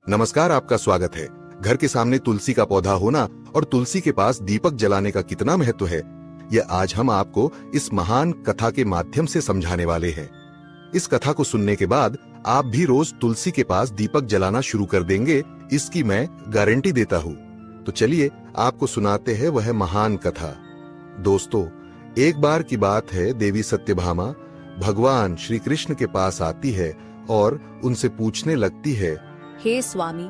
नमस्कार, आपका स्वागत है। घर के सामने तुलसी का पौधा होना और तुलसी के पास दीपक जलाने का कितना महत्व है, यह आज हम आपको इस महान कथा के माध्यम से समझाने वाले हैं। इस कथा को सुनने के बाद आप भी रोज तुलसी के पास दीपक जलाना शुरू कर देंगे, इसकी मैं गारंटी देता हूँ। तो चलिए आपको सुनाते हैं वह महान कथा। दोस्तों, एक बार की बात है, देवी सत्यभामा भगवान श्री कृष्ण के पास आती है और उनसे पूछने लगती है, हे स्वामी,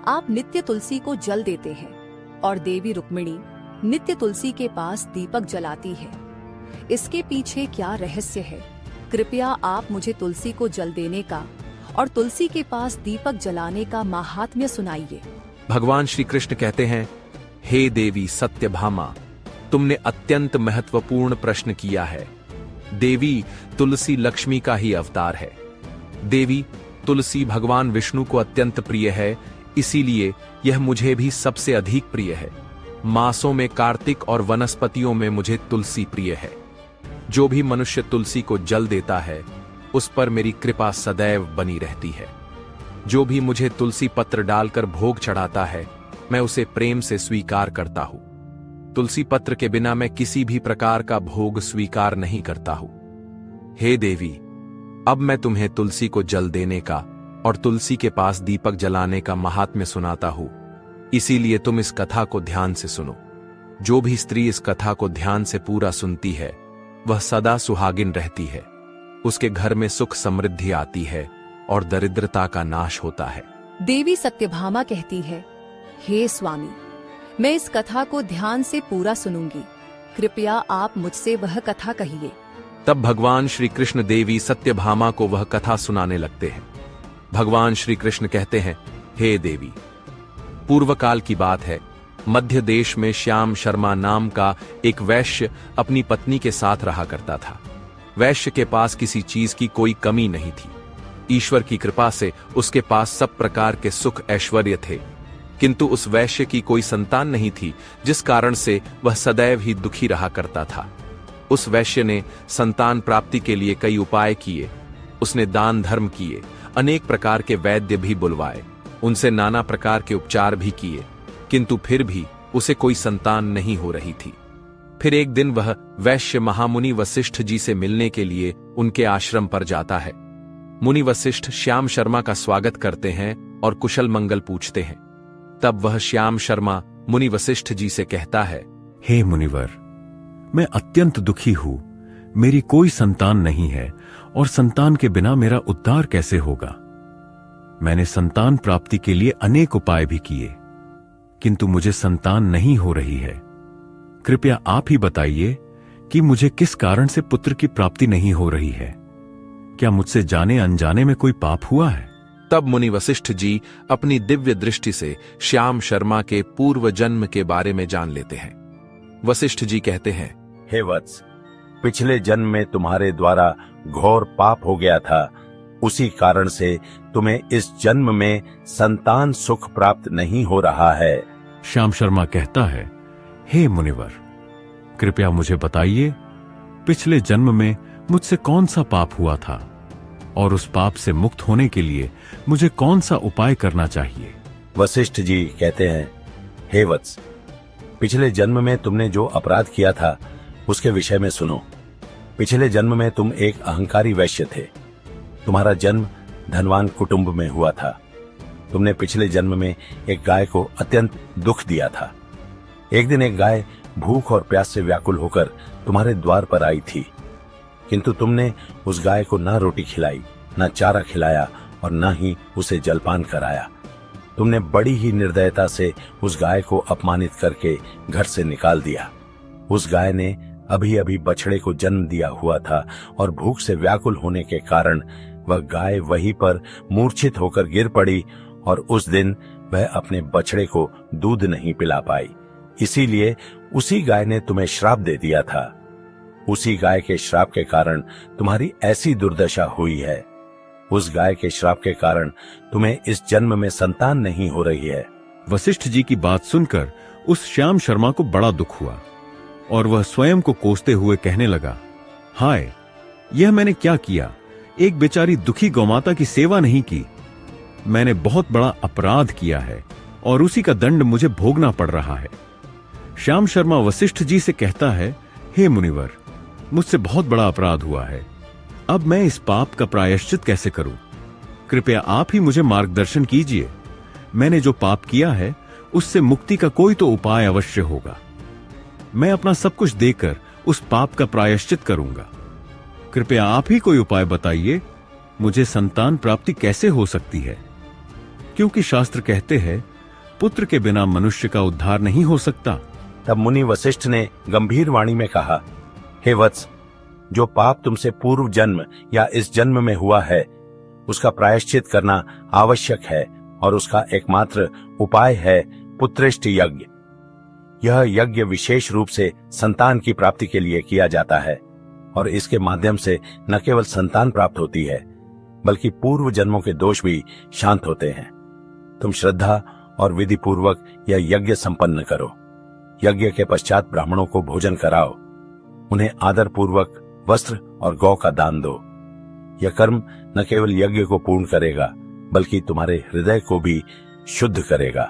आप नित्य तुलसी को जल देते हैं और देवी रुक्मिणी नित्य तुलसी के पास दीपक जलाती है। इसके पीछे क्या रहस्य है? कृपया आप मुझे तुलसी को जल देने का और तुलसी के पास दीपक जलाने का महात्म्य सुनाइए। भगवान श्री कृष्ण कहते हैं, हे देवी सत्यभामा, तुमने अत्यंत महत्वपूर्ण प्रश्न किया है। देवी तुलसी लक्ष्मी का ही अवतार है। देवी तुलसी भगवान विष्णु को अत्यंत प्रिय है, इसीलिए यह मुझे भी सबसे अधिक प्रिय है। मासों में कार्तिक और वनस्पतियों में मुझे तुलसी प्रिय है। जो भी मनुष्य तुलसी को जल देता है, उस पर मेरी कृपा सदैव बनी रहती है। जो भी मुझे तुलसी पत्र डालकर भोग चढ़ाता है, मैं उसे प्रेम से स्वीकार करता हूं। तुलसी पत्र के बिना मैं किसी भी प्रकार का भोग स्वीकार नहीं करता हूं। हे देवी, अब मैं तुम्हें तुलसी को जल देने का और तुलसी के पास दीपक जलाने का महात्म्य सुनाता हूं, इसीलिए तुम इस कथा को ध्यान से सुनो। जो भी स्त्री इस कथा को ध्यान से पूरा सुनती है, वह सदा सुहागिन रहती है। उसके घर में सुख समृद्धि आती है और दरिद्रता का नाश होता है। देवी सत्यभामा कहती है, हे स्वामी, मैं इस कथा को ध्यान से पूरा सुनूंगी। कृपया आप मुझसे वह कथा कहिए। तब भगवान श्री कृष्ण देवी सत्यभामा को वह कथा सुनाने लगते हैं। भगवान श्री कृष्ण कहते हैं, हे देवी, पूर्व काल की बात है। मध्य देश में श्याम शर्मा नाम का एक वैश्य अपनी पत्नी के साथ रहा करता था। वैश्य के पास किसी चीज की कोई कमी नहीं थी। ईश्वर की कृपा से उसके पास सब प्रकार के सुख ऐश्वर्य थे, किंतु उस वैश्य की कोई संतान नहीं थी, जिस कारण से वह सदैव ही दुखी रहा करता था। उस वैश्य ने संतान प्राप्ति के लिए कई उपाय किए। उसने दान धर्म किए, अनेक प्रकार के वैद्य भी बुलवाए, उनसे नाना प्रकार के उपचार भी किए, किंतु फिर भी उसे कोई संतान नहीं हो रही थी। फिर एक दिन वह वैश्य महामुनि वशिष्ठ जी से मिलने के लिए उनके आश्रम पर जाता है। मुनि वशिष्ठ श्याम शर्मा का स्वागत करते हैं और कुशल मंगल पूछते हैं। तब वह श्याम शर्मा मुनि वशिष्ठ जी से कहता है, हे मुनिवर, मैं अत्यंत दुखी हूं। मेरी कोई संतान नहीं है और संतान के बिना मेरा उद्धार कैसे होगा? मैंने संतान प्राप्ति के लिए अनेक उपाय भी किए, किंतु मुझे संतान नहीं हो रही है। कृपया आप ही बताइए कि मुझे किस कारण से पुत्र की प्राप्ति नहीं हो रही है। क्या मुझसे जाने अनजाने में कोई पाप हुआ है? तब मुनि वशिष्ठ जी अपनी दिव्य दृष्टि से श्याम शर्मा के पूर्व जन्म के बारे में जान लेते हैं। वशिष्ठ जी कहते हैं, हे वत्स, पिछले जन्म में तुम्हारे द्वारा घोर पाप हो गया था। उसी कारण से तुम्हें इस जन्म में संतान सुख प्राप्त नहीं हो रहा है। श्याम शर्मा कहता है, हे मुनिवर, कृपया मुझे बताइए, पिछले जन्म में मुझसे कौन सा पाप हुआ था और उस पाप से मुक्त होने के लिए मुझे कौन सा उपाय करना चाहिए? वशिष्ठ जी कहते हैं, हे वत्स, पिछले जन्म में तुमने जो अपराध किया था उसके विषय में सुनो। पिछले जन्म में तुम एक अहंकारी वैश्य थे। तुम्हारा जन्म धनवान कुटुंब में हुआ था। तुमने पिछले जन्म में एक गाय को अत्यंत दुख दिया था। एक दिन एक गाय भूख और प्यास से व्याकुल होकर तुम्हारे द्वार पर आई थी, किंतु तुमने उस गाय को ना रोटी खिलाई, ना चारा खिलाया और ना ही उसे जलपान कराया। तुमने बड़ी ही निर्दयता से उस गाय को अपमानित करके घर से निकाल दिया। उस गाय ने अभी अभी बछड़े को जन्म दिया हुआ था और भूख से व्याकुल होने के कारण वह गाय वहीं पर मूर्छित होकर गिर पड़ी और उस दिन वह अपने बछड़े को दूध नहीं पिला पाई। इसीलिए उसी गाय ने तुम्हें श्राप दे दिया था। उसी गाय के श्राप के कारण तुम्हारी ऐसी दुर्दशा हुई है। उस गाय के श्राप के कारण तुम्हें इस जन्म में संतान नहीं हो रही है। वशिष्ठ जी की बात सुनकर उस श्याम शर्मा को बड़ा दुख हुआ और वह स्वयं को कोसते हुए कहने लगा, हाय, यह मैंने क्या किया? एक बेचारी दुखी गौमाता की सेवा नहीं की। मैंने बहुत बड़ा अपराध किया है और उसी का दंड मुझे भोगना पड़ रहा है। श्याम शर्मा वशिष्ठ जी से कहता है, हे मुनिवर, मुझसे बहुत बड़ा अपराध हुआ है। अब मैं इस पाप का प्रायश्चित कैसे करूं? कृपया आप ही मुझे मार्गदर्शन कीजिए। मैंने जो पाप किया है उससे मुक्ति का कोई तो उपाय अवश्य होगा। मैं अपना सब कुछ देकर उस पाप का प्रायश्चित करूंगा। कृपया आप ही कोई उपाय बताइए। मुझे संतान प्राप्ति कैसे हो सकती है? क्योंकि शास्त्र कहते हैं पुत्र के बिना मनुष्य का उद्धार नहीं हो सकता। तब मुनि वशिष्ठ ने गंभीर वाणी में कहा, हे वत्स, जो पाप तुमसे पूर्व जन्म या इस जन्म में हुआ है उसका प्रायश्चित करना आवश्यक है और उसका एकमात्र उपाय है पुत्रेष्ट यज्ञ। यह यज्ञ विशेष रूप से संतान की प्राप्ति के लिए किया जाता है और इसके माध्यम से न केवल संतान प्राप्त होती है बल्कि पूर्व जन्मों के दोष भी शांत होते हैं। तुम श्रद्धा और विधि पूर्वक यह यज्ञ संपन्न करो। यज्ञ के पश्चात ब्राह्मणों को भोजन कराओ। उन्हें आदर पूर्वक वस्त्र और गौ का दान दो। यह कर्म न केवल यज्ञ को पूर्ण करेगा बल्कि तुम्हारे हृदय को भी शुद्ध करेगा।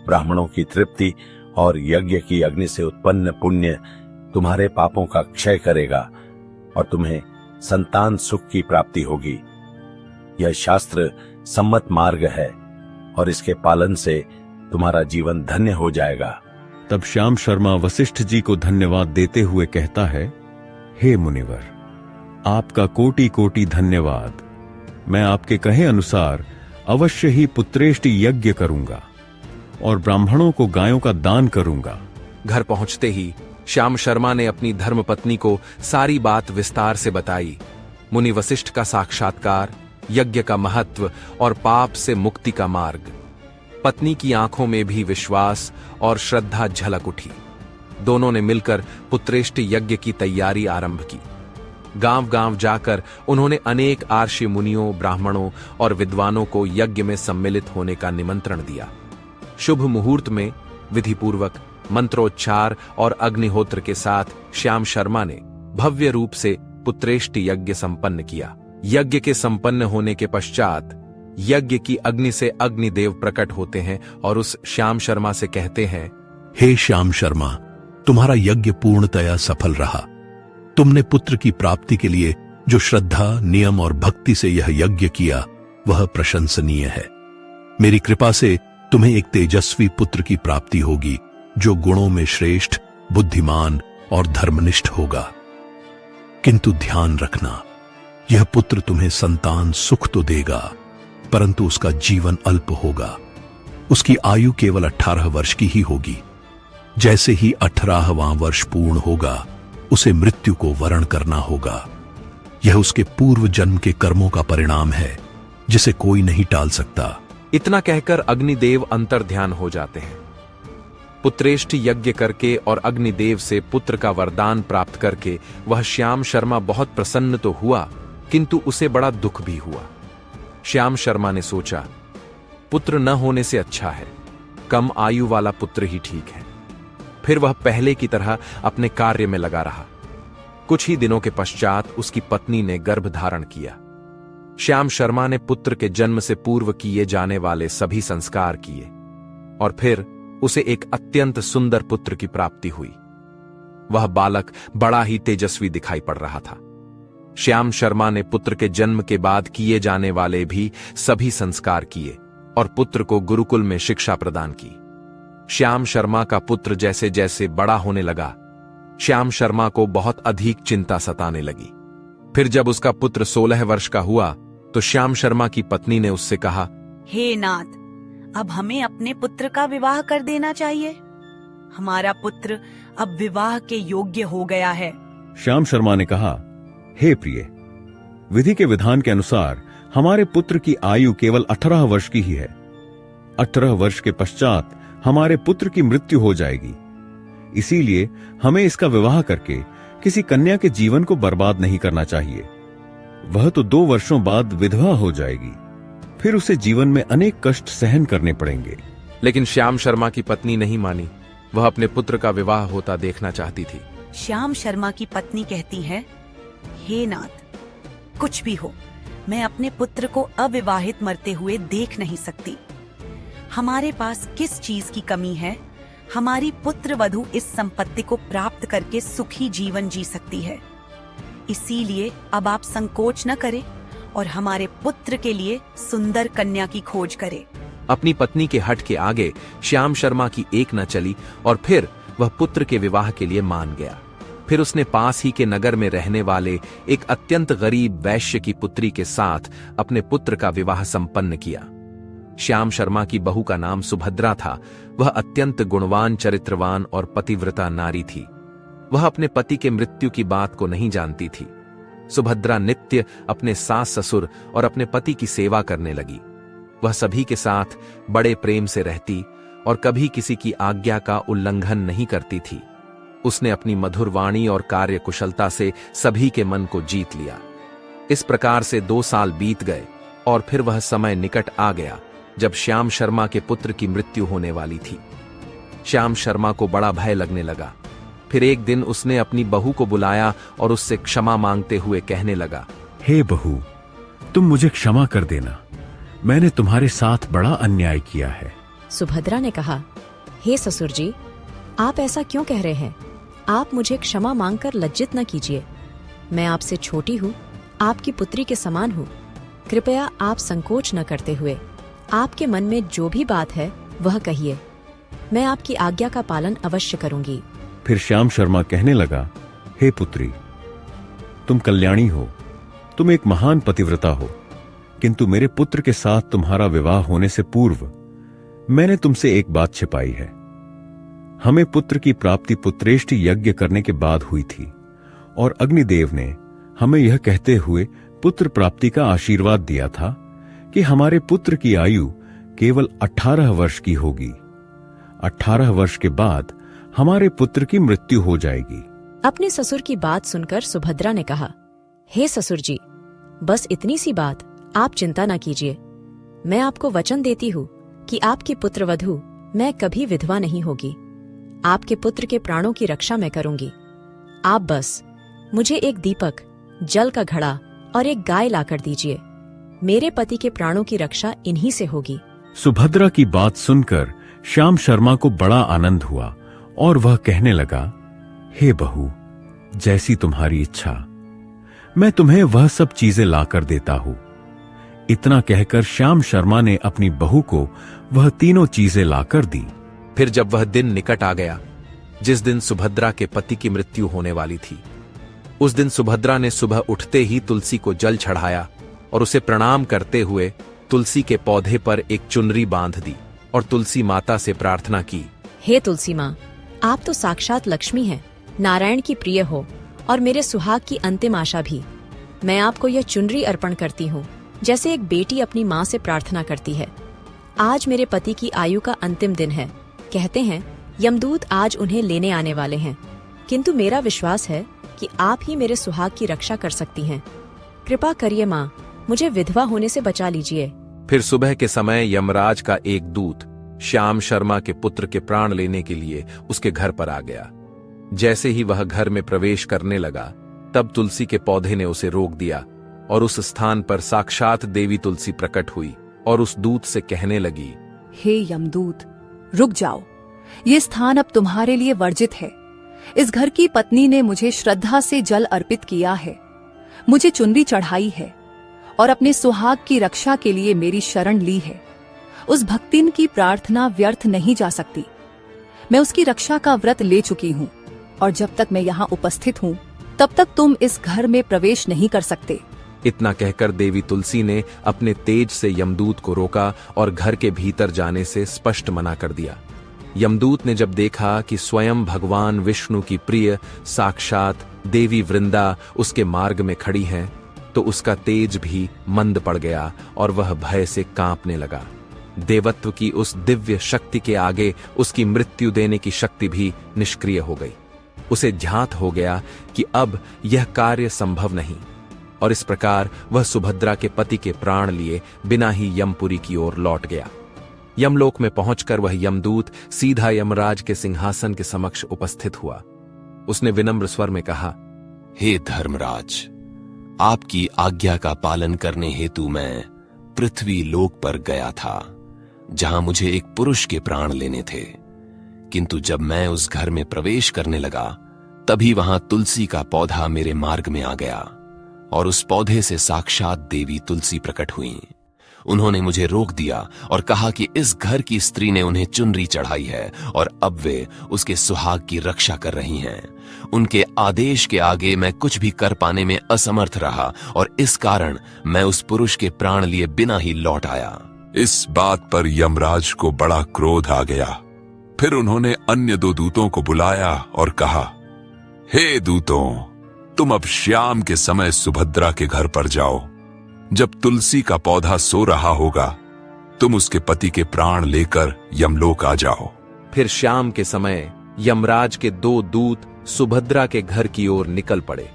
ब्राह्मणों की तृप्ति और यज्ञ की अग्नि से उत्पन्न पुण्य तुम्हारे पापों का क्षय करेगा और तुम्हें संतान सुख की प्राप्ति होगी। यह शास्त्र सम्मत मार्ग है और इसके पालन से तुम्हारा जीवन धन्य हो जाएगा। तब श्याम शर्मा वशिष्ठ जी को धन्यवाद देते हुए कहता है, हे मुनिवर, आपका कोटि कोटि धन्यवाद। मैं आपके कहे अनुसार अवश्य ही पुत्रेष्टि यज्ञ करूंगा और ब्राह्मणों को गायों का दान करूंगा। घर पहुंचते ही श्याम शर्मा ने अपनी धर्मपत्नी को सारी बात विस्तार से बताई। मुनि वशिष्ठ का साक्षात्कार, यज्ञ का महत्व और पाप से मुक्ति का मार्ग। पत्नी की आंखों में भी विश्वास और श्रद्धा झलक उठी। दोनों ने मिलकर पुत्रेष्ट यज्ञ की तैयारी आरंभ की। गांव-गांव जाकर उन्होंने अनेक आर्षि मुनियों, ब्राह्मणों और विद्वानों को यज्ञ में सम्मिलित होने का निमंत्रण दिया। शुभ मुहूर्त में विधिपूर्वक मंत्रोच्चार और अग्निहोत्र के साथ श्याम शर्मा ने भव्य रूप से पुत्रेष्ट यज्ञ संपन्न किया। यज्ञ के संपन्न होने के पश्चात यज्ञ की अग्नि से अग्निदेव प्रकट होते हैं और उस श्याम शर्मा से कहते हैं, हे श्याम शर्मा, तुम्हारा यज्ञ पूर्णतया सफल रहा। तुमने पुत्र की प्राप्ति के लिए जो श्रद्धा, नियम और भक्ति से यह यज्ञ किया वह प्रशंसनीय है। मेरी कृपा से तुम्हें एक तेजस्वी पुत्र की प्राप्ति होगी जो गुणों में श्रेष्ठ, बुद्धिमान और धर्मनिष्ठ होगा। किंतु ध्यान रखना, यह पुत्र तुम्हें संतान सुख तो देगा परंतु उसका जीवन अल्प होगा। उसकी आयु केवल 18 वर्ष की ही होगी। जैसे ही 18वां वर्ष पूर्ण होगा उसे मृत्यु को वरण करना होगा। यह उसके पूर्व जन्म के कर्मों का परिणाम है जिसे कोई नहीं टाल सकता। इतना कहकर अग्निदेव अंतर्ध्यान हो जाते हैं। पुत्रेष्ट यज्ञ करके और अग्निदेव से पुत्र का वरदान प्राप्त करके वह श्याम शर्मा बहुत प्रसन्न तो हुआ किंतु उसे बड़ा दुख भी हुआ। श्याम शर्मा ने सोचा, पुत्र न होने से अच्छा है कम आयु वाला पुत्र ही ठीक है। फिर वह पहले की तरह अपने कार्य में लगा रहा। कुछ ही दिनों के पश्चात उसकी पत्नी ने गर्भ धारण किया। श्याम शर्मा ने पुत्र के जन्म से पूर्व किए जाने वाले सभी संस्कार किए और फिर उसे एक अत्यंत सुंदर पुत्र की प्राप्ति हुई। वह बालक बड़ा ही तेजस्वी दिखाई पड़ रहा था। श्याम शर्मा ने पुत्र के जन्म के बाद किए जाने वाले भी सभी संस्कार किए और पुत्र को गुरुकुल में शिक्षा प्रदान की। श्याम शर्मा का पुत्र जैसे जैसे बड़ा होने लगा, श्याम शर्मा को बहुत अधिक चिंता सताने लगी। फिर जब उसका पुत्र 16 वर्ष का हुआ तो श्याम शर्मा की पत्नी ने उससे कहा, हे नाथ, अब हमें अपने पुत्र का विवाह कर देना चाहिए। हमारा पुत्र अब विवाह के योग्य हो गया है। श्याम शर्मा ने कहा, हे प्रिय, विधि के विधान के अनुसार हमारे पुत्र की आयु केवल 18 वर्ष की ही है। 18 वर्ष के पश्चात हमारे पुत्र की मृत्यु हो जाएगी। इसीलिए हमें इसका विवाह करके किसी कन्या के जीवन को बर्बाद नहीं करना चाहिए। वह तो 2 वर्षों बाद विधवा हो जाएगी, फिर उसे जीवन में अनेक कष्ट सहन करने पड़ेंगे। लेकिन श्याम शर्मा की पत्नी नहीं मानी। वह अपने पुत्र का विवाह होता देखना चाहती थी। श्याम शर्मा की पत्नी कहती है, हे नाथ, कुछ भी हो, मैं अपने पुत्र को अविवाहित मरते हुए देख नहीं सकती। हमारे पास किस चीज की कमी है? हमारी पुत्र वधू इस संपत्ति को प्राप्त करके सुखी जीवन जी सकती है। इसीलिए अब आप संकोच न करें और हमारे पुत्र के लिए सुंदर कन्या की खोज करें। अपनी पत्नी के हठ के आगे श्याम शर्मा की एक न चली और फिर वह पुत्र के विवाह के लिए मान गया। फिर उसने पास ही के नगर में रहने वाले एक अत्यंत गरीब वैश्य की पुत्री के साथ अपने पुत्र का विवाह संपन्न किया। श्याम शर्मा की बहू का नाम सुभद्रा था। वह अत्यंत गुणवान, चरित्रवान और पतिव्रता नारी थी। वह अपने पति के मृत्यु की बात को नहीं जानती थी। सुभद्रा नित्य अपने सास ससुर और अपने पति की सेवा करने लगी। वह सभी के साथ बड़े प्रेम से रहती और कभी किसी की आज्ञा का उल्लंघन नहीं करती थी। उसने अपनी मधुर वाणी और कार्य कुशलता से सभी के मन को जीत लिया। इस प्रकार से 2 साल बीत गए और फिर वह समय निकट आ गया जब श्याम शर्मा के पुत्र की मृत्यु होने वाली थी। श्याम शर्मा को बड़ा भय लगने लगा। फिर एक दिन उसने अपनी बहू को बुलाया और उससे क्षमा मांगते हुए कहने लगा, हे बहू, तुम मुझे क्षमा कर देना। मैंने तुम्हारे साथ बड़ा अन्याय किया है। सुभद्रा ने कहा, हे ससुर जी, आप ऐसा क्यों कह रहे हैं? आप मुझे क्षमा मांगकर लज्जित न कीजिए। मैं आपसे छोटी हूँ, आपकी पुत्री के समान हूँ। कृपया आप संकोच न करते हुए आपके मन में जो भी बात है वह कहिए। मैं आपकी आज्ञा का पालन अवश्य करूंगी। फिर श्याम शर्मा कहने लगा, हे पुत्री, तुम कल्याणी हो, तुम एक महान पतिव्रता हो, किंतु मेरे पुत्र के साथ तुम्हारा विवाह होने से पूर्व मैंने तुमसे एक बात छिपाई है। हमें पुत्र की प्राप्ति पुत्रेष्टि यज्ञ करने के बाद हुई थी और अग्निदेव ने हमें यह कहते हुए पुत्र प्राप्ति का आशीर्वाद दिया था कि हमारे पुत्र की आयु केवल 18 वर्ष की होगी। 18 वर्ष के बाद हमारे पुत्र की मृत्यु हो जाएगी। अपने ससुर की बात सुनकर सुभद्रा ने कहा, हे ससुर जी, बस इतनी सी बात, आप चिंता न कीजिए। मैं आपको वचन देती हूँ कि आपकी पुत्रवधू मैं कभी विधवा नहीं होगी। आपके पुत्र के प्राणों की रक्षा मैं करूंगी। आप बस मुझे एक दीपक, जल का घड़ा और एक गाय लाकर दीजिए। मेरे पति के प्राणों की रक्षा इन्हीं से होगी। सुभद्रा की बात सुनकर श्याम शर्मा को बड़ा आनंद हुआ और वह कहने लगा, हे बहू, जैसी तुम्हारी इच्छा, मैं तुम्हें वह सब चीजें लाकर देता हूं। इतना कहकर श्याम शर्मा ने अपनी बहू को वह तीनों चीजें लाकर दी। फिर जब वह दिन निकट आ गया जिस दिन सुभद्रा के पति की मृत्यु होने वाली थी, उस दिन सुभद्रा ने सुबह उठते ही तुलसी को जल चढ़ाया और उसे प्रणाम करते हुए तुलसी के पौधे पर एक चुनरी बांध दी और तुलसी माता से प्रार्थना की, हे तुलसी माँ, आप तो साक्षात लक्ष्मी हैं, नारायण की प्रिय हो और मेरे सुहाग की अंतिम आशा भी। मैं आपको यह चुनरी अर्पण करती हूँ, जैसे एक बेटी अपनी माँ से प्रार्थना करती है। आज मेरे पति की आयु का अंतिम दिन है। कहते हैं यमदूत आज उन्हें लेने आने वाले हैं, किंतु मेरा विश्वास है कि आप ही मेरे सुहाग की रक्षा कर सकती हैं। कृपा करिए माँ, मुझे विधवा होने से बचा लीजिए। फिर सुबह के समय यमराज का एक दूत श्याम शर्मा के पुत्र के प्राण लेने के लिए उसके घर पर आ गया। जैसे ही वह घर में प्रवेश करने लगा, तब तुलसी के पौधे ने उसे रोक दिया और उस स्थान पर साक्षात देवी तुलसी प्रकट हुई और उस दूत से कहने लगी, हे यमदूत, रुक जाओ, ये स्थान अब तुम्हारे लिए वर्जित है। इस घर की पत्नी ने मुझे श्रद्धा से जल अर्पित किया है, मुझे चुनरी चढ़ाई है और अपने सुहाग की रक्षा के लिए मेरी शरण ली है। उस भक्तिन की प्रार्थना व्यर्थ नहीं जा सकती। मैं उसकी रक्षा का व्रत ले चुकी हूँ और जब तक मैं यहाँ उपस्थित हूँ तब तक तुम इस घर में प्रवेश नहीं कर सकते। इतना कहकर देवी तुलसी ने अपने तेज से यमदूत को रोका और घर के भीतर जाने से स्पष्ट मना कर दिया। यमदूत ने जब देखा कि स्वयं भगवान विष्णु की प्रिय साक्षात देवी वृंदा उसके मार्ग में खड़ी हैं, तो उसका तेज भी मंद पड़ गया और वह भय से कांपने लगा। देवत्व की उस दिव्य शक्ति के आगे उसकी मृत्यु देने की शक्ति भी निष्क्रिय हो गई। उसे ध्यात हो गया कि अब यह कार्य संभव नहीं और इस प्रकार वह सुभद्रा के पति के प्राण लिए बिना ही यमपुरी की ओर लौट गया। यमलोक में पहुंचकर वह यमदूत सीधा यमराज के सिंहासन के समक्ष उपस्थित हुआ। उसने विनम्र स्वर में कहा, हे धर्मराज, आपकी आज्ञा का पालन करने हेतु मैं पृथ्वी लोक पर गया था, जहां मुझे एक पुरुष के प्राण लेने थे। किंतु जब मैं उस घर में प्रवेश करने लगा, तभी वहां तुलसी का पौधा मेरे मार्ग में आ गया और उस पौधे से साक्षात देवी तुलसी प्रकट हुई। उन्होंने मुझे रोक दिया और कहा कि इस घर की स्त्री ने उन्हें चुनरी चढ़ाई है और अब वे उसके सुहाग की रक्षा कर रही हैं। उनके आदेश के आगे मैं कुछ भी कर पाने में असमर्थ रहा और इस कारण मैं उस पुरुष के प्राण लिए बिना ही लौट आया। इस बात पर यमराज को बड़ा क्रोध आ गया। फिर उन्होंने अन्य 2 दूतों को बुलाया और कहा, हे दूतों, तुम अब शाम के समय सुभद्रा के घर पर जाओ। जब तुलसी का पौधा सो रहा होगा, तुम उसके पति के प्राण लेकर यमलोक आ जाओ। फिर शाम के समय यमराज के 2 दूत सुभद्रा के घर की ओर निकल पड़े।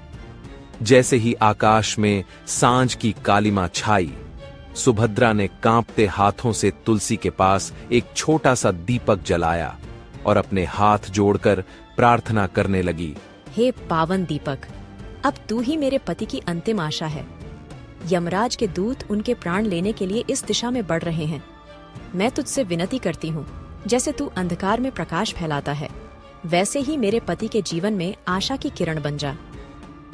जैसे ही आकाश में सांझ की कालिमा छाई, सुभद्रा ने कांपते हाथों से तुलसी के पास एक छोटा सा दीपक जलाया और अपने हाथ जोड़कर प्रार्थना करने लगी, हे पावन दीपक, अब तू ही मेरे पति की अंतिम आशा है। यमराज के दूत उनके प्राण लेने के लिए इस दिशा में बढ़ रहे हैं। मैं तुझसे विनती करती हूँ, जैसे तू अंधकार में प्रकाश फैलाता है, वैसे ही मेरे पति के जीवन में आशा की किरण बन जा।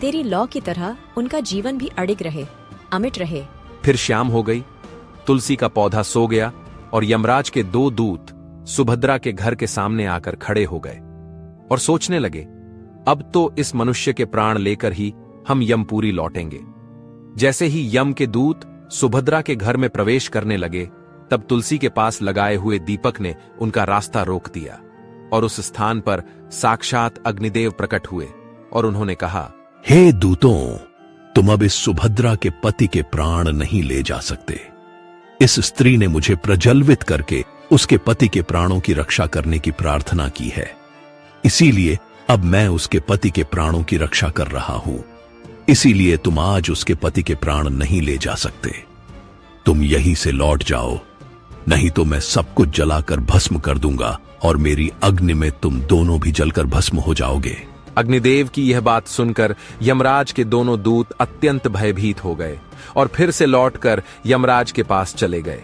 तेरी लौ की तरह उनका जीवन भी अडिग रहे, अमिट रहे। फिर शाम हो गई, तुलसी का पौधा सो गया और यमराज के 2 दूत सुभद्रा के घर के सामने आकर खड़े हो गए और सोचने लगे, अब तो इस मनुष्य के प्राण लेकर ही हम यमपुरी लौटेंगे। जैसे ही यम के दूत सुभद्रा के घर में प्रवेश करने लगे, तब तुलसी के पास लगाए हुए दीपक ने उनका रास्ता रोक दिया और उस स्थान पर साक्षात अग्निदेव प्रकट हुए और उन्होंने कहा, हे दूतों, तुम अब इस सुभद्रा के पति के प्राण नहीं ले जा सकते। इस स्त्री ने मुझे प्रज्वलित करके उसके पति के प्राणों की रक्षा करने की प्रार्थना की है, इसीलिए अब मैं उसके पति के प्राणों की रक्षा कर रहा हूं। इसीलिए तुम आज उसके पति के प्राण नहीं ले जा सकते। तुम यहीं से लौट जाओ, नहीं तो मैं सब कुछ जलाकर भस्म कर दूंगा और मेरी अग्नि में तुम दोनों भी जलकर भस्म हो जाओगे। अग्निदेव की यह बात सुनकर यमराज के दोनों दूत अत्यंत भयभीत हो गए और फिर से लौटकर यमराज के पास चले गए।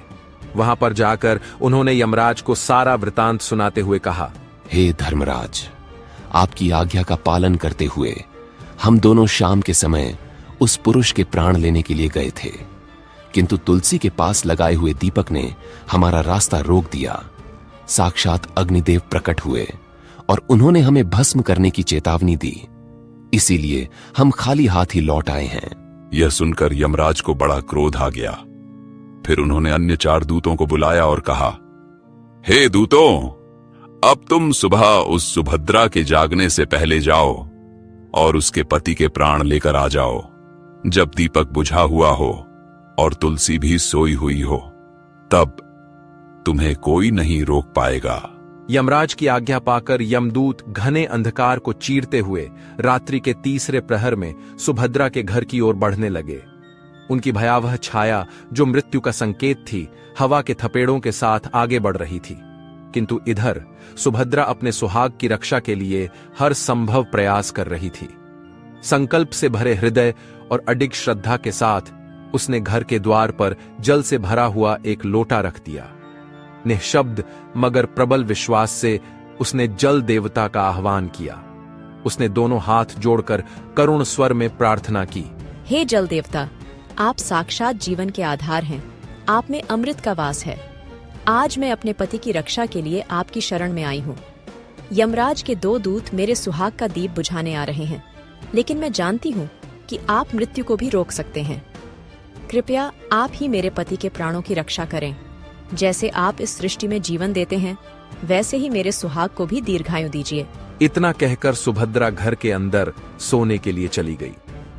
वहां पर जाकर उन्होंने यमराज को सारा वृतांत सुनाते हुए कहा, हे धर्मराज, आपकी आज्ञा का पालन करते हुए हम दोनों शाम के समय उस पुरुष के प्राण लेने के लिए गए थे, किंतु तुलसी के पास लगाए हुए दीपक ने हमारा रास्ता रोक दिया। साक्षात अग्निदेव प्रकट हुए और उन्होंने हमें भस्म करने की चेतावनी दी, इसीलिए हम खाली हाथ ही लौट आए हैं। यह सुनकर यमराज को बड़ा क्रोध आ गया। फिर उन्होंने अन्य 4 दूतों को बुलाया और कहा, हे दूतों, अब तुम सुबह उस सुभद्रा के जागने से पहले जाओ और उसके पति के प्राण लेकर आ जाओ। जब दीपक बुझा हुआ हो और तुलसी भी सोई हुई हो, तब तुम्हें कोई नहीं रोक पाएगा। यमराज की आज्ञा पाकर यमदूत घने अंधकार को चीरते हुए रात्रि के 3रे प्रहर में सुभद्रा के घर की ओर बढ़ने लगे। उनकी भयावह छाया, जो मृत्यु का संकेत थी, हवा के थपेड़ों के साथ आगे बढ़ रही थी। किंतु इधर सुभद्रा अपने सुहाग की रक्षा के लिए हर संभव प्रयास कर रही थी। संकल्प से भरे हृदय और अडिग श्रद्धा के साथ उसने घर के द्वार पर जल से भरा हुआ एक लोटा रख दिया। निःशब्द मगर प्रबल विश्वास से उसने जल देवता का आह्वान किया। उसने दोनों हाथ जोड़कर करुण स्वर में प्रार्थना की, हे जल देवता, आप साक्षात जीवन के आधार हैं, आप में अमृत का वास है। आज मैं अपने पति की रक्षा के लिए आपकी शरण में आई हूँ। यमराज के 2 दूत मेरे सुहाग का दीप बुझाने आ रहे हैं, लेकिन मैं जानती हूँ कि आप मृत्यु को भी रोक सकते हैं। कृपया आप ही मेरे पति के प्राणों की रक्षा करें। जैसे आप इस सृष्टि में जीवन देते हैं, वैसे ही मेरे सुहाग को भी दीर्घायु दीजिए। इतना कहकर सुभद्रा घर के अंदर सोने के लिए चली गई।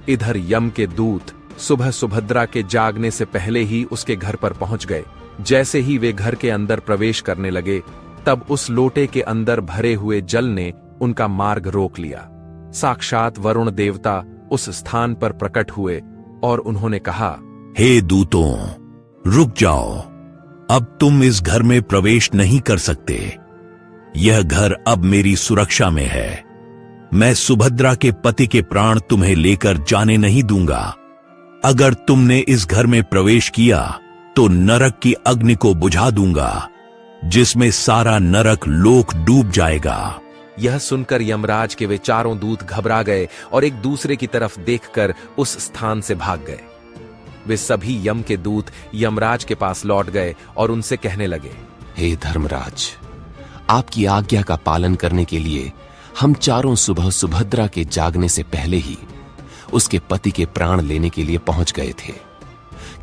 इधर यम के दूत सुबह सुभद्रा के जागने से पहले ही उसके घर पर पहुंच गए। जैसे ही वे घर के अंदर प्रवेश करने लगे, तब उस लोटे के अंदर भरे हुए जल ने उनका मार्ग रोक लिया। साक्षात वरुण देवता उस स्थान पर प्रकट हुए और उन्होंने कहा, हे दूतों, रुक जाओ, अब तुम इस घर में प्रवेश नहीं कर सकते। यह घर अब मेरी सुरक्षा में है। मैं सुभद्रा के पति के प्राण तुम्हें लेकर जाने नहीं दूंगा। अगर तुमने इस घर में प्रवेश किया तो नरक की अग्नि को बुझा दूंगा, जिसमें सारा नरक लोक डूब जाएगा। यह सुनकर यमराज के वे चारों दूत घबरा गए और एक दूसरे की तरफ देखकर उस स्थान से भाग गए। वे सभी यम के दूत यमराज के पास लौट गए और उनसे कहने लगे, हे धर्मराज, आपकी आज्ञा का पालन करने के लिए हम चारों सुबह सुभद्रा के जागने से पहले ही उसके पति के प्राण लेने के लिए पहुंच गए थे,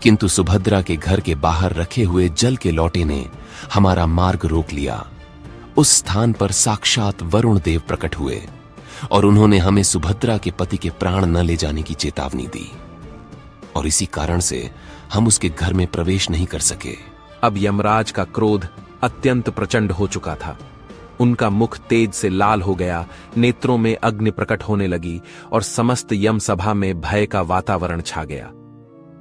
किंतु सुभद्रा के घर के बाहर रखे हुए जल के लौटे ने हमारा मार्ग रोक लिया। उस स्थान पर साक्षात वरुण देव प्रकट हुए और उन्होंने हमें सुभद्रा के पति के प्राण न ले जाने की चेतावनी दी, और इसी कारण से हम उसके घर में प्रवेश नहीं कर सके। अब यमराज का क्रोध अत्यंत प्रचंड हो चुका था। उनका मुख तेज से लाल हो गया, नेत्रों में अग्नि प्रकट होने लगी और समस्त यम सभा में भय का वातावरण छा गया।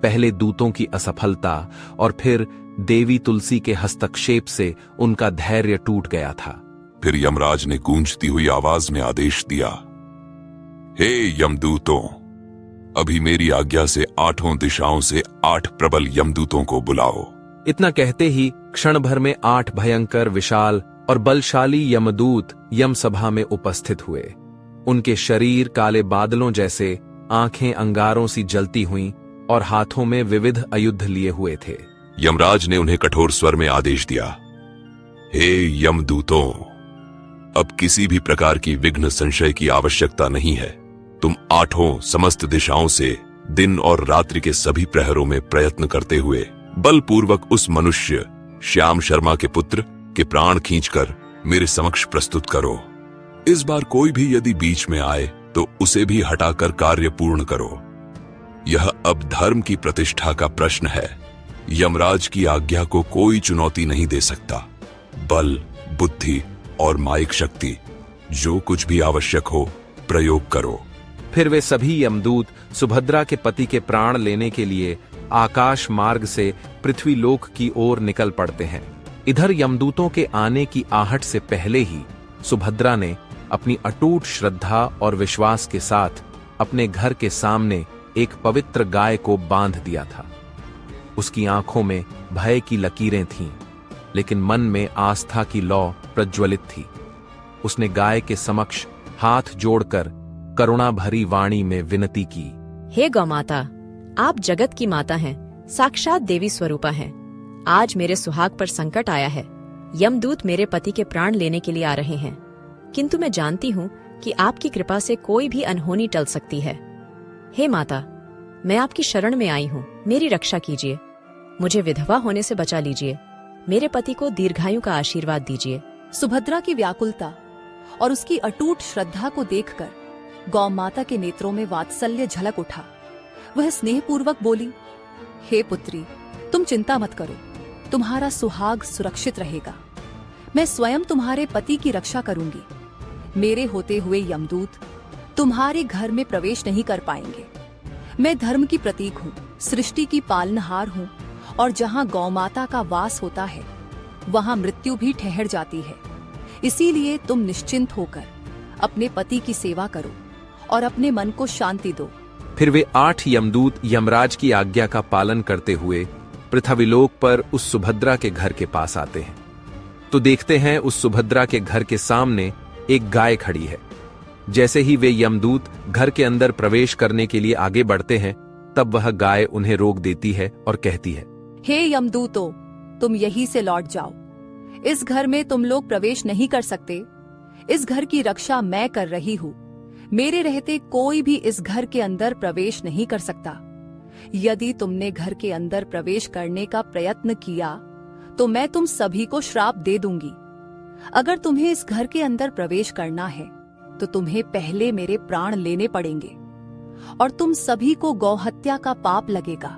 पहले दूतों की असफलता और फिर देवी तुलसी के हस्तक्षेप से उनका धैर्य टूट गया था। फिर यमराज ने गूंजती हुई आवाज में आदेश दिया, हे यमदूतों, अभी मेरी आज्ञा से 8 दिशाओं से 8 प्रबल यमदूतों को बुलाओ। इतना कहते ही क्षण भर में 8 भयंकर, विशाल और बलशाली यमदूत यम सभा में उपस्थित हुए। उनके शरीर काले बादलों जैसे, आंखें अंगारों सी जलती हुईं और हाथों में विविध आयुध लिए हुए थे। यमराज ने उन्हें कठोर स्वर में आदेश दिया, हे यमदूतों, अब किसी भी प्रकार की विघ्न संशय की आवश्यकता नहीं है। तुम 8 समस्त दिशाओं से दिन और रात्रि के सभी प्रहरों में प्रयत्न करते हुए बलपूर्वक उस मनुष्य श्याम शर्मा के पुत्र के प्राण खींचकर मेरे समक्ष प्रस्तुत करो। इस बार कोई भी यदि बीच में आए तो उसे भी हटाकर कार्य पूर्ण करो। यह अब धर्म की प्रतिष्ठा का प्रश्न है। यमराज की आज्ञा को कोई चुनौती नहीं दे सकता। बल, बुद्धि और मायिक शक्ति, जो कुछ भी आवश्यक हो, प्रयोग करो। फिर वे सभी यमदूत सुभद्रा के पति के प्राण लेने के लिए आकाश मार्ग से पृथ्वी लोक की ओर निकल पड़ते हैं। इधर यमदूतों के आने की आहट से पहले ही सुभद्रा ने अपनी अटूट श्रद्धा और विश्वास के साथ अपने घर के सामने एक पवित्र गाय को बांध दिया था। उसकी आंखों में भय की लकीरें थीं, लेकिन मन में आस्था की लौ प्रज्वलित थी। उसने गाय के समक्ष हाथ जोड़कर करुणा भरी वाणी में विनती की, हे गौमाता, आप जगत की माता हैं, साक्षात देवी स्वरूपा हैं। आज मेरे सुहाग पर संकट आया है। यमदूत मेरे पति के प्राण लेने के लिए आ रहे हैं, किंतु मैं जानती हूँ कि आपकी कृपा से कोई भी अनहोनी टल सकती है। हे माता, मैं आपकी शरण में आई हूँ, मेरी रक्षा कीजिए। मुझे विधवा होने से बचा लीजिए। मेरे पति को दीर्घायु का आशीर्वाद दीजिए। सुभद्रा की व्याकुलता और उसकी अटूट श्रद्धा को देखकर गौ माता के नेत्रों में वात्सल्य झलक उठा। वह स्नेहपूर्वक बोली, हे पुत्री, तुम चिंता मत करो, तुम्हारा सुहाग सुरक्षित रहेगा। मैं स्वयं तुम्हारे पति की रक्षा करूंगी। मेरे होते हुए यमदूत तुम्हारे घर में प्रवेश नहीं कर पाएंगे। मैं धर्म की प्रतीक हूँ, सृष्टि की पालनहार हूँ, और जहाँ गौ माता का वास होता है वहाँ मृत्यु भी ठहर जाती है। इसीलिए तुम निश्चिंत होकर अपने पति की सेवा करो और अपने मन को शांति दो। फिर वे 8 यमदूत यमराज की आज्ञा का पालन करते हुए पृथ्वीलोक पर उस सुभद्रा के घर के पास आते हैं। तो देखते हैं उस सुभद्रा के घर के सामने एक गाय खड़ी है। जैसे ही वे यमदूत घर के अंदर प्रवेश करने के लिए आगे बढ़ते हैं, तब वह गाय उन्हें रोक देती है और कहती है, हे यमदूतों, तुम यहीं से लौट जाओ। इस घर में तुम लोग प्रवेश नहीं कर सकते। इस घर की रक्षा मैं कर रही हूँ। मेरे रहते कोई भी इस घर के अंदर प्रवेश नहीं कर सकता। यदि तुमने घर के अंदर प्रवेश करने का प्रयत्न किया तो मैं तुम सभी को श्राप दे दूंगी। अगर तुम्हें इस घर के अंदर प्रवेश करना है तो तुम्हें पहले मेरे प्राण लेने पड़ेंगे, और तुम सभी को गौहत्या का पाप लगेगा,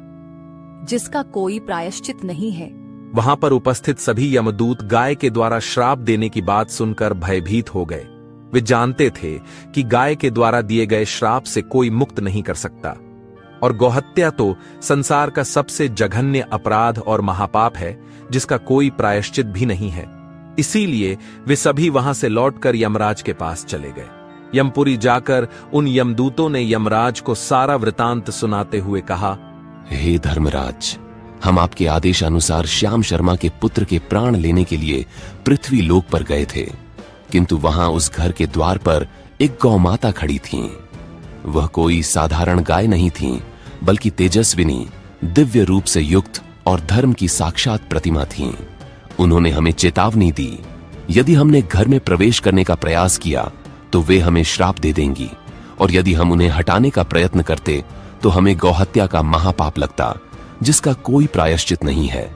जिसका कोई प्रायश्चित नहीं है। वहां पर उपस्थित सभी यमदूत गाय के द्वारा श्राप देने की बात सुनकर भयभीत हो गए। वे जानते थे कि गाय के द्वारा दिए गए श्राप से कोई मुक्त नहीं कर सकता, और गौहत्या तो संसार का सबसे जघन्य अपराध और महापाप है, जिसका कोई प्रायश्चित भी नहीं है। इसीलिए वे सभी वहां से लौटकर यमराज के पास चले गए। यमपुरी जाकर उन यमदूतों ने यमराज को सारा वृतांत सुनाते हुए कहा, हे धर्मराज, हम आपके आदेशानुसार श्याम शर्मा के पुत्र के प्राण लेने के लिए पृथ्वी लोक पर गए थे, किंतु वहां उस घर के द्वार पर एक गौ माता खड़ी थीं। वह कोई साधारण गाय नहीं थीं, बल्कि तेजस्विनी, दिव्य रूप से युक्त और धर्म की साक्षात प्रतिमा थीं। उन्होंने हमें चेतावनी दी, यदि हमने घर में प्रवेश करने का प्रयास किया तो वे हमें श्राप दे देंगी, और यदि हम उन्हें हटाने का प्रयत्न करते तो हमें गौहत्या का महापाप लगता, जिसका कोई प्रायश्चित नहीं है।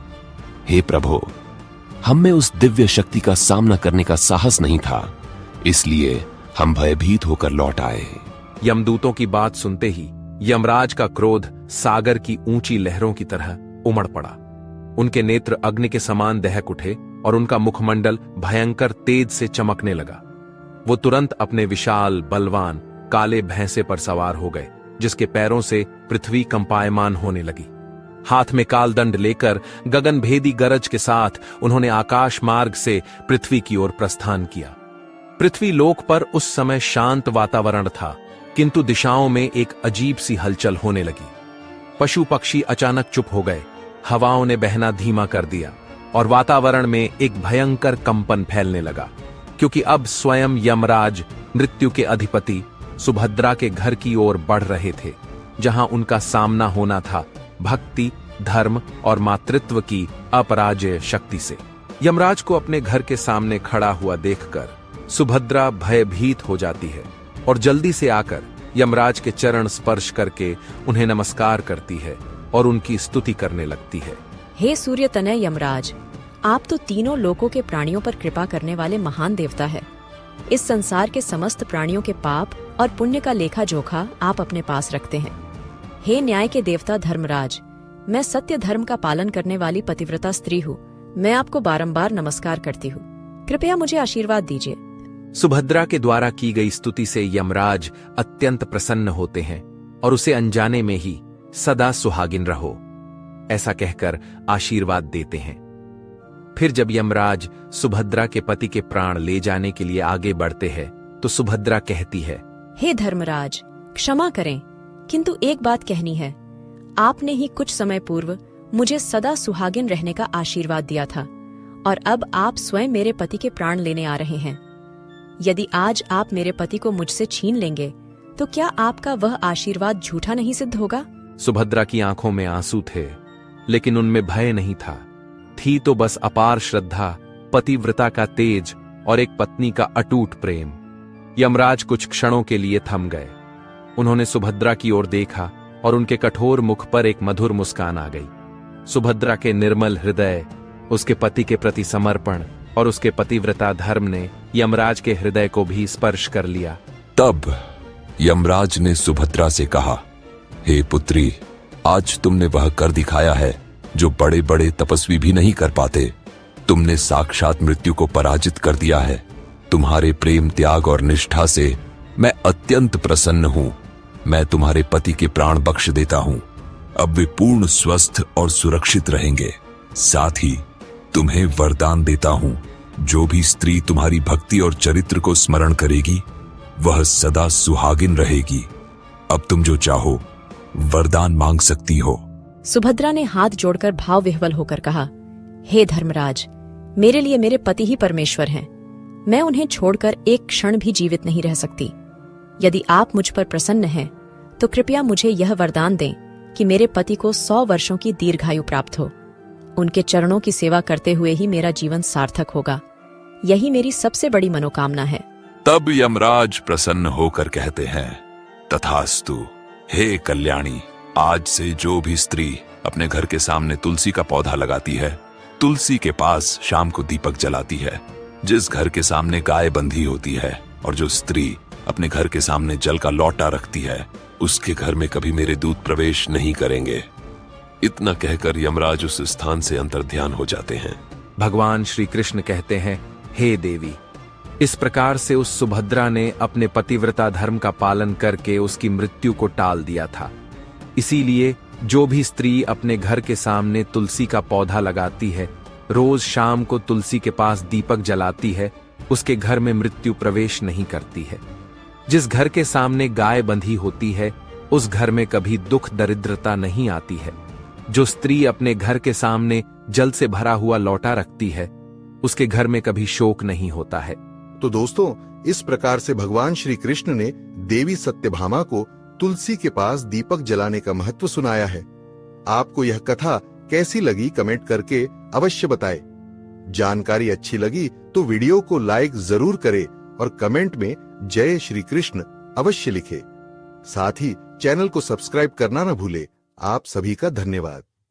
हे प्रभु, हम में उस दिव्य शक्ति का सामना करने का साहस नहीं था, इसलिए हम भयभीत होकर लौट आए। यमदूतों की बात सुनते ही यमराज का क्रोध सागर की ऊंची लहरों की तरह उमड़ पड़ा। उनके नेत्र अग्नि के समान दहक उठे और उनका मुखमंडल भयंकर तेज से चमकने लगा। वो तुरंत अपने विशाल बलवान काले भैंसे पर सवार हो गए, जिसके पैरों से पृथ्वी कंपायमान होने लगी। हाथ में कालदंड लेकर गगनभेदी गरज के साथ उन्होंने आकाश मार्ग से पृथ्वी की ओर प्रस्थान किया। पृथ्वी लोक पर उस समय शांत वातावरण था, किंतु दिशाओं में एक अजीब सी हलचल होने लगी। पशु पक्षी अचानक चुप हो गए, हवाओं ने बहना धीमा कर दिया और वातावरण में एक भयंकर कंपन फैलने लगा, क्योंकि अब स्वयं यमराज मृत्यु के अधिपति सुभद्रा के घर की ओर बढ़ रहे थे, जहां उनका सामना होना था भक्ति, धर्म और मातृत्व की अपराजेय शक्ति से। यमराज को अपने घर के सामने खड़ा हुआ देखकर सुभद्रा भयभीत हो जाती है और जल्दी से आकर यमराज के चरण स्पर्श करके उन्हें नमस्कार करती है और उनकी स्तुति करने लगती है। हे सूर्य तनय यमराज, आप तो तीनों लोकों के प्राणियों पर कृपा करने वाले महान देवता है। इस संसार के समस्त प्राणियों के पाप और पुण्य का लेखा जोखा आप अपने पास रखते हैं। हे न्याय के देवता धर्मराज, मैं सत्य धर्म का पालन करने वाली पतिव्रता स्त्री हूँ। मैं आपको बारंबार नमस्कार करती हूँ, कृपया मुझे आशीर्वाद दीजिए। सुभद्रा के द्वारा की गई स्तुति से यमराज अत्यंत प्रसन्न होते हैं और उसे अनजाने में ही सदा सुहागिन रहो ऐसा कहकर आशीर्वाद देते हैं। फिर जब यमराज सुभद्रा के पति के प्राण ले जाने के लिए आगे बढ़ते हैं तो सुभद्रा कहती है, हे धर्मराज, क्षमा करें, किंतु एक बात कहनी है। आपने ही कुछ समय पूर्व मुझे सदा सुहागिन रहने का आशीर्वाद दिया था, और अब आप स्वयं मेरे पति के प्राण लेने आ रहे हैं। यदि आज आप मेरे पति को मुझसे छीन लेंगे तो क्या आपका वह आशीर्वाद झूठा नहीं सिद्ध होगा? सुभद्रा की आंखों में आंसू थे, लेकिन उनमें भय नहीं था। थी तो बस अपार श्रद्धा, पतिव्रता का तेज और एक पत्नी का अटूट प्रेम। यमराज कुछ क्षणों के लिए थम गए। उन्होंने सुभद्रा की ओर देखा और उनके कठोर मुख पर एक मधुर मुस्कान आ गई। सुभद्रा के निर्मल हृदय, उसके पति के प्रति समर्पण और उसके पतिव्रता धर्म ने यमराज के हृदय को भी स्पर्श कर लिया। तब यमराज ने सुभद्रा से कहा, हे पुत्री, आज तुमने वह कर दिखाया है जो बड़े बड़े तपस्वी भी नहीं कर पाते। तुमने साक्षात मृत्यु को पराजित कर दिया है। तुम्हारे प्रेम, त्याग और निष्ठा से मैं अत्यंत प्रसन्न हूं। मैं तुम्हारे पति के प्राण बख्श देता हूं। अब वे पूर्ण स्वस्थ और सुरक्षित रहेंगे। साथ ही तुम्हें वरदान देता हूं, जो भी स्त्री तुम्हारी भक्ति और चरित्र को स्मरण करेगी वह सदा सुहागिन रहेगी। अब तुम जो चाहो वरदान मांग सकती हो। सुभद्रा ने हाथ जोड़कर भाव विह्वल होकर कहा, हे धर्मराज, मेरे लिए मेरे पति ही परमेश्वर हैं। मैं उन्हें छोड़कर एक क्षण भी जीवित नहीं रह सकती। यदि आप मुझ पर प्रसन्न हैं, तो कृपया मुझे यह वरदान दें कि मेरे पति को 100 वर्षों की दीर्घायु प्राप्त हो। उनके चरणों की सेवा करते हुए ही मेरा जीवन सार्थक होगा। यही मेरी सबसे बड़ी मनोकामना है। तब यमराज प्रसन्न होकर कहते हैं, तथास्तु। हे कल्याणी, आज से जो भी स्त्री अपने घर के सामने तुलसी का पौधा लगाती है, तुलसी के पास शाम को दीपक जलाती है, जिस घर के सामने गाय बंधी होती है और जो स्त्री अपने घर के सामने जल का लौटा रखती है, उसके घर में कभी मेरे दूत प्रवेश नहीं करेंगे। इतना कहकर यमराज उस स्थान से अंतर्ध्यान हो जाते हैं। भगवान श्री कृष्ण कहते हैं, हे देवी, इस प्रकार से उस सुभद्रा ने अपने पतिव्रता धर्म का पालन करके उसकी मृत्यु को टाल दिया था। इसीलिए जो भी स्त्री अपने घर के सामने तुलसी का पौधा लगाती है, रोज शाम को तुलसी के पास दीपक जलाती है, उसके घर में मृत्यु प्रवेश नहीं करती है। जिस घर के सामने गाय बंधी होती है, उस घर में कभी दुख दरिद्रता नहीं आती है। जो स्त्री अपने घर के सामने जल से भरा हुआ लौटा रखती है, उसके घर में कभी शोक नहीं होता है। तो दोस्तों, इस प्रकार से भगवान श्री कृष्ण ने देवी सत्यभामा को तुलसी के पास दीपक जलाने का महत्व सुनाया है। आपको यह कथा कैसी लगी कमेंट करके अवश्य बताएं। जानकारी अच्छी लगी तो वीडियो को लाइक जरूर करें और कमेंट में जय श्री कृष्ण अवश्य लिखें। साथ ही चैनल को सब्सक्राइब करना न भूले। आप सभी का धन्यवाद।